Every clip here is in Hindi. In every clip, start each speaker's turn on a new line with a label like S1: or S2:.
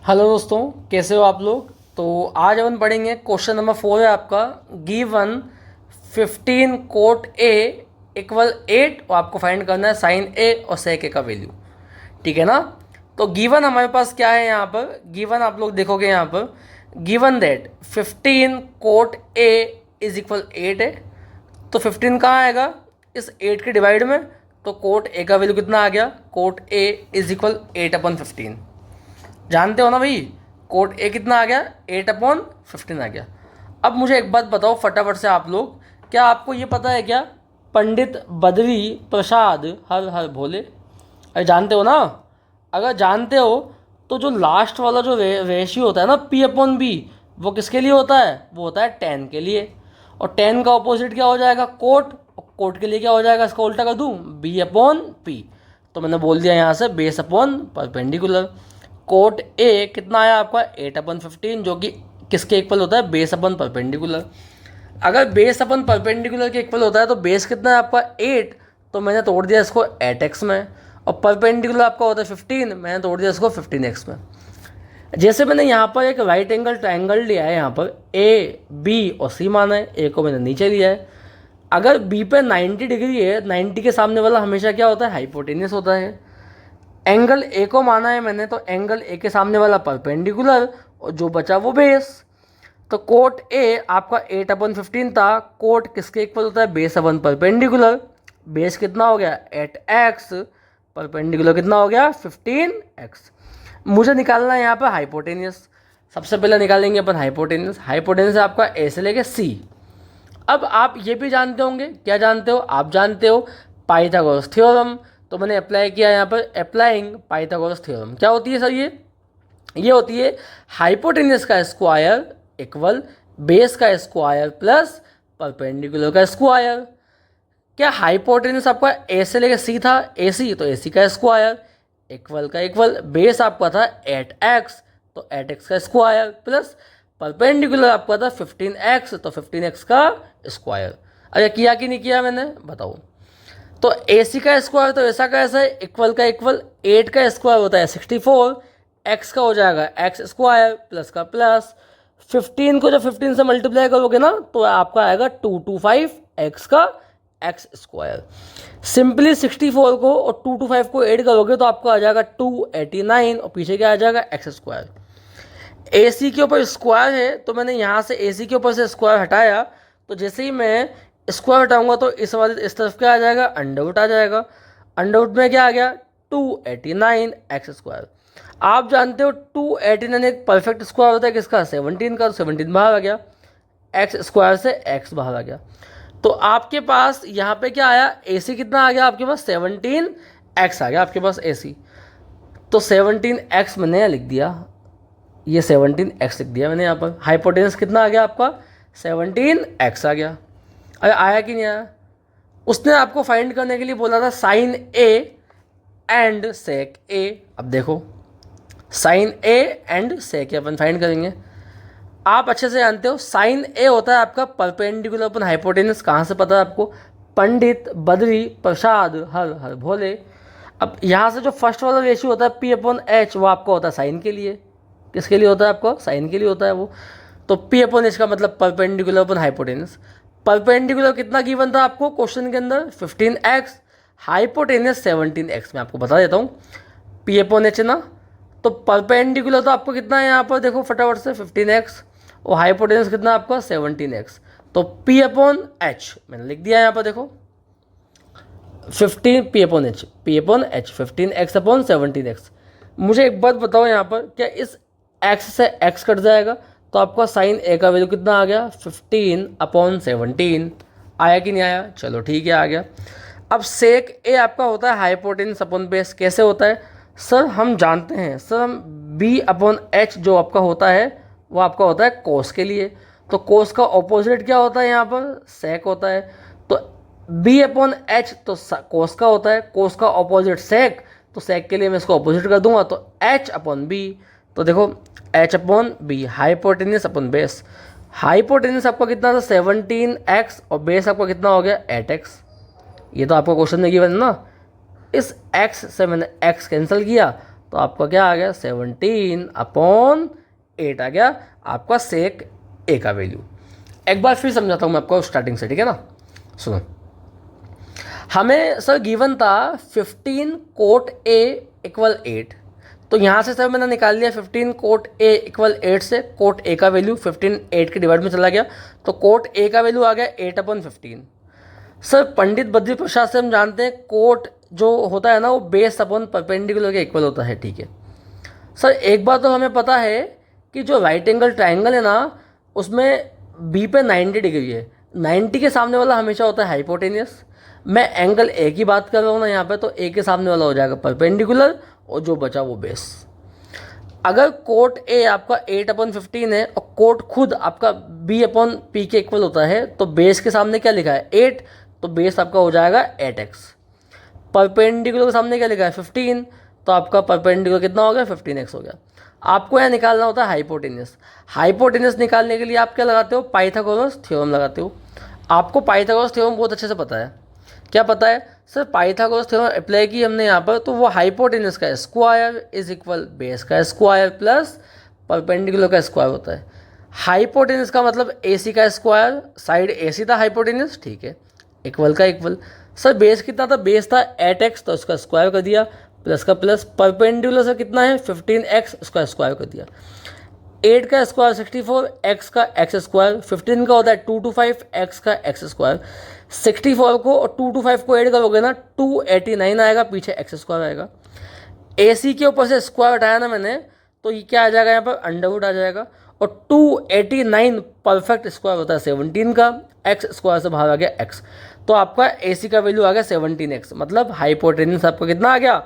S1: हेलो दोस्तों, कैसे हो आप लोग। तो आज अपन पढ़ेंगे क्वेश्चन नंबर 4 है आपका। गिवन 15 कोट ए इक्वल 8 और आपको फाइंड करना है साइन ए और सेक ए का वैल्यू। ठीक है ना। तो गिवन हमारे पास क्या है यहाँ पर। गिवन आप लोग देखोगे यहाँ पर given that 15 cot A is equal 8 है। तो 15 कहाँ आएगा इस 8 के डिवाइड में। तो कोट ए का वैल्यू कितना आ गया, कोट ए इज इक्वल 8/15। जानते हो ना भाई, कोट ए कितना आ गया, 8/15 आ गया। अब मुझे एक बात बताओ फटाफट से आप लोग, क्या आपको ये पता है क्या, पंडित बद्री प्रसाद हर हर भोले। अरे जानते हो ना। अगर जानते हो तो जो लास्ट वाला जो रेशियो होता है ना P/B, वो किसके लिए होता है, वो होता है 10 के लिए। और 10 का ऑपोजिट क्या हो जाएगा, कोट। कोट के लिए क्या हो जाएगा, इसका उल्टा कर दूँ, B/P। तो मैंने बोल दिया यहाँ से base upon perpendicular. Cot A कितना आया आपका 8/15, जो कि किसके इक्वल होता है, बेस अपन परपेंडिकुलर। अगर बेस अपन परपेंडिकुलर के इक्वल होता है तो बेस कितना है आपका 8, तो मैंने तोड़ दिया इसको 8x में। और परपेंडिकुलर आपका होता है 15, मैंने तोड़ दिया इसको 15x में। जैसे मैंने यहाँ पर एक राइट एंगल ट्राइंगल लिया है, यहाँ पर ए बी और सी माना है, ए को मैंने नीचे लिया है। अगर बी पे 90 डिग्री है, 90 के सामने वाला हमेशा क्या होता है, हाइपोटेनियस होता है। एंगल ए को माना है मैंने, तो एंगल ए के सामने वाला परपेंडिकुलर और जो बचा वो बेस। तो कोट ए आपका 8/15 था। कोट किसके इक्वल होता है, बेस अपन परपेंडिकुलर। बेस कितना हो गया 8x, परपेंडिकुलर कितना हो गया 15x। मुझे निकालना है यहाँ पर हाइपोटेनियस। सबसे पहले निकालेंगे अपन हाइपोटेनियस। हाइपोटेनियस आपका ए से लेके सी। अब आप ये भी जानते होंगे, क्या जानते हो, आप जानते हो पाइथागोरस थ्योरम। तो मैंने अप्लाई किया यहाँ पर, अप्लाइंग पाइथागोरस थ्योरम। क्या होती है सर ये होती है हाइपोटेनियस का स्क्वायर इक्वल बेस का स्क्वायर प्लस परपेंडिकुलर का स्क्वायर। क्या हाइपोटेनियस आपका ए से लेकर सी था, ए सी, तो ए सी का स्क्वायर इक्वल का इक्वल बेस आपका था 8x, तो 8x का स्क्वायर प्लस परपेंडिकुलर आपका था 15x, तो 15x का स्क्वायर। अरे किया कि नहीं किया मैंने, बताओ। तो ए सी का स्क्वायर तो ऐसा का ऐसा है, इक्वल का इक्वल, 8 का स्क्वायर होता है 64, एक्स का हो जाएगा एक्स स्क्वायर प्लस का प्लस 15 को जब 15 से मल्टीप्लाई करोगे ना तो आपका आएगा 225 एक्स का एक्स स्क्वायर। सिंपली 64 को और 225 को ऐड करोगे तो आपको आ जाएगा 289 और पीछे क्या आ जाएगा एक्स स्क्वायर। ए सी के ऊपर स्क्वायर है तो मैंने यहाँ से ए सी के ऊपर से स्क्वायर हटाया, तो जैसे ही मैं स्क्वायर हटाऊंगा तो इस वाले इस तरफ क्या आ जाएगा, अंडरवुड आ जाएगा। अंडरवुड में क्या आ गया 289 एक्स स्क्वायर। आप जानते हो 289 एक परफेक्ट स्क्वायर होता है किसका, 17 का। 17 बाहर आ गया, एक्स स्क्वायर से एक्स बाहर आ गया। तो आपके पास यहाँ पे क्या आया, ए सी कितना आ गया आपके पास 17x आ गया आपके पास ए सी। तो 17x मैंने यहाँ लिख दिया, ये 17x लिख दिया मैंने यहाँ पर। हाइपोटेनस कितना आ गया आपका 17x आ गया। अरे आया कि नहीं आया। उसने आपको फाइंड करने के लिए बोला था sign A and sec A. अब देखो sine A and sec A अपन फाइंड करेंगे। आप अच्छे से जानते हो साइन ए होता है आपका परपेंडिकुलर अपन हाइपोटेनस। कहाँ से पता है आपको, पंडित बद्री प्रसाद हर हर भोले। अब यहाँ से जो फर्स्ट वाला रेशियो होता है P/H, वो आपका होता है साइन के लिए। किसके लिए होता है आपको, साइन के लिए होता है वो। तो P/H का मतलब परपेंडिकुलर अपन हाइपोटेनस। परपेंडिकुलर कितना गिवन था आपको क्वेश्चन के अंदर 15x, हाइपोटेनस 17x। मैं आपको बता देता हूँ P/H ना। तो परपेंडिकुलर तो आपको कितना है यहाँ पर देखो फटाफट से 15x और हाइपोटेनस कितना आपका 17x। तो P/H मैंने लिख दिया यहाँ पर देखो 15 P/H 15x/17x। मुझे एक बात बताओ यहाँ पर, क्या इस x से x कट जाएगा तो आपका साइन ए का वैल्यू कितना आ गया 15/17। आया कि नहीं आया, चलो ठीक है आ गया। अब सेक ए आपका होता है हाइपोटेनस अपॉन बेस। कैसे होता है सर, हम जानते हैं सर, हम B/H जो आपका होता है वो आपका होता है कोस के लिए। तो कोस का ऑपोजिट क्या होता है यहाँ पर, सेक होता है। तो B/H तो कोस का होता है, कोस का ऑपोजिट सेक, तो सेक के लिए मैं इसको ऑपोजिट कर दूंगा तो H/B। तो देखो H/B hypotenuse upon base. Hypotenuse आपका कितना था 17x और बेस आपका कितना हो गया 8x। ये तो आपका क्वेश्चन में गिवन है ना। इस x से मैंने x कैंसिल किया तो आपका क्या आ गया 17/8 आ गया आपका सेक ए का वैल्यू। एक बार फिर समझाता हूँ मैं आपको स्टार्टिंग से, ठीक है ना। सुनो, हमें सर गिवन था 15 कोट ए इक्वल 8, तो यहाँ से सर मैंने निकाल लिया 15 कोट ए इक्वल 8 से कोट ए का वैल्यू 15 8 के डिवाइड में चला गया, तो कोट ए का वैल्यू आ गया 8/15। सर पंडित बद्री प्रसाद से हम जानते हैं कोट जो होता है ना वो बेस अपॉन परपेंडिकुलर के इक्वल होता है, ठीक है। सर एक बात तो हमें पता है कि जो राइट एंगल ट्राइंगल है ना उसमें बी पे 90 डिग्री है, 90 के सामने वाला हमेशा होता है हाइपोटेनियस। मैं एंगल ए की बात कर रहा हूँ ना यहाँ पे, तो ए के सामने वाला हो जाएगा परपेंडिकुलर और जो बचा वो बेस। अगर कोट ए आपका 8/15 है और कोट खुद आपका b/p के इक्वल होता है, तो बेस के सामने क्या लिखा है 8, तो बेस आपका हो जाएगा 8x। परपेंडिकुलर के सामने क्या लिखा है 15, तो आपका परपेंडिकुलर कितना हो गया 15x हो गया। आपको यहाँ निकालना होता है हाइपोटेनियस। हाइपोटेनियस निकालने के लिए आप क्या लगाते हो, पाइथागोरस थ्योरम लगाते हो। आपको पाइथागोरस थ्योरम बहुत अच्छे से पता है। क्या पता है सर, पाइथागोरस थ्योरम अप्लाई की हमने यहाँ पर, तो वो हाइपोटेनस का स्क्वायर इज इक्वल बेस का स्क्वायर प्लस परपेंडिकुलर का स्क्वायर होता है। हाइपोटेनस का मतलब AC का स्क्वायर, साइड AC था हाइपोटेनस, ठीक है, इक्वल का इक्वल। सर बेस कितना था, बेस था 8x, तो उसका स्क्वायर कर दिया, प्लस का प्लस। परपेंडिकुलर से कितना है 15x, उसका स्क्वायर कर दिया। 8 का स्क्वायर 64, x का x स्क्वायर, 15 का होता है 2 to 5, x का x स्क्वायर। 64 को और 2 to 5 को ऐड करोगे ना 289 आएगा, पीछे x स्क्वायर आएगा। AC के ऊपर से स्क्वायर हटाया ना मैंने, तो ये क्या आ जाएगा यहाँ पर अंडरवुड आ जाएगा। और 289 परफेक्ट स्क्वायर होता है 17 का, x स्क्वायर से बाहर आ गया x, तो आपका AC का वैल्यू आ गया 17x। मतलब हाइपोटेनस आपका कितना आ गया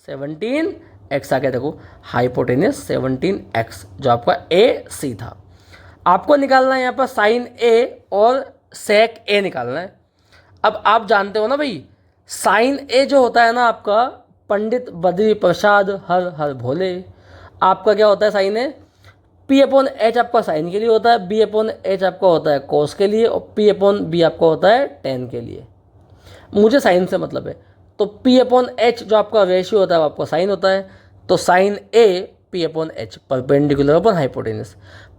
S1: 17x आ गया। देखो हाइपोटेनस 17x जो आपका AC था। आपको निकालना है यहाँ पर साइन A और सेक A निकालना है। अब आप जानते हो ना भाई, साइन A जो होता है ना आपका, पंडित बद्री प्रसाद हर हर भोले, आपका क्या होता है साइन A, P/H आपका साइन के लिए होता है, B/H आपका होता है कोस के लिए, और P/B आपका होता है टेन के लिए। मुझे साइन से मतलब है, तो P/H जो आपका रेशियो होता है वो आपका साइन होता है, तो साइन A P/H परपेंडिकुलर अपन हाइपोटेनस।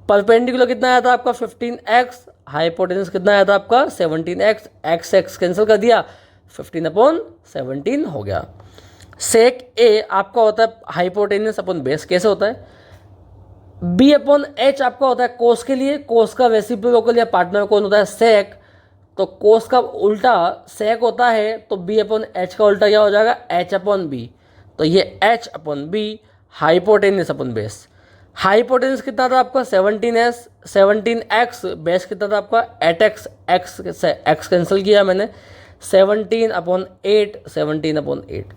S1: परपेंडिकुलर कितना आया था आपका 15x, हाइपोटेनस कितना आया था आपका 17x, x कैंसिल कर दिया 15/17 हो गया। सेक A आपका होता है हाइपोटेनस अपन बेस, कैसे होता है, B/H आपका होता है कोस के लिए, कोस का रेसिप्रोकल या पार्टनर कौन होता है सेक, तो कोस का उल्टा सेक होता है, तो B/H का उल्टा क्या हो जाएगा H/B, तो ये H/B hypotenuse upon base. Hypotenuse कितना था आपका 17x, बेस कितना था आपका 8x, x कैंसिल किया मैंने 17/8।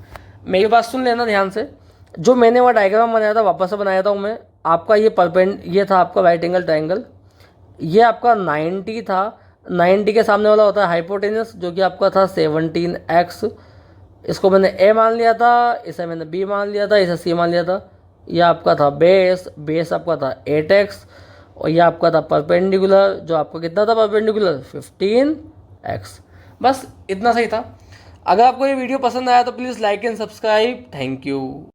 S1: मेरी बात सुन लेना ध्यान से, जो मैंने वह डायग्राम बनाया था वापस से बनाया था हूँ मैं। आपका ये था आपका राइट एंगल ट्राइंगल, ये आपका 90 था, 90 के सामने वाला होता है हाइपोटेनस जो कि आपका था 17x। इसको मैंने A मान लिया था, इसे मैंने B मान लिया था, इसे C मान लिया था। यह आपका था बेस आपका था 8x, और यह आपका था परपेंडिकुलर जो आपका कितना था परपेंडिकुलर 15x। बस इतना सही था। अगर आपको ये वीडियो पसंद आया तो please like and subscribe. Thank you.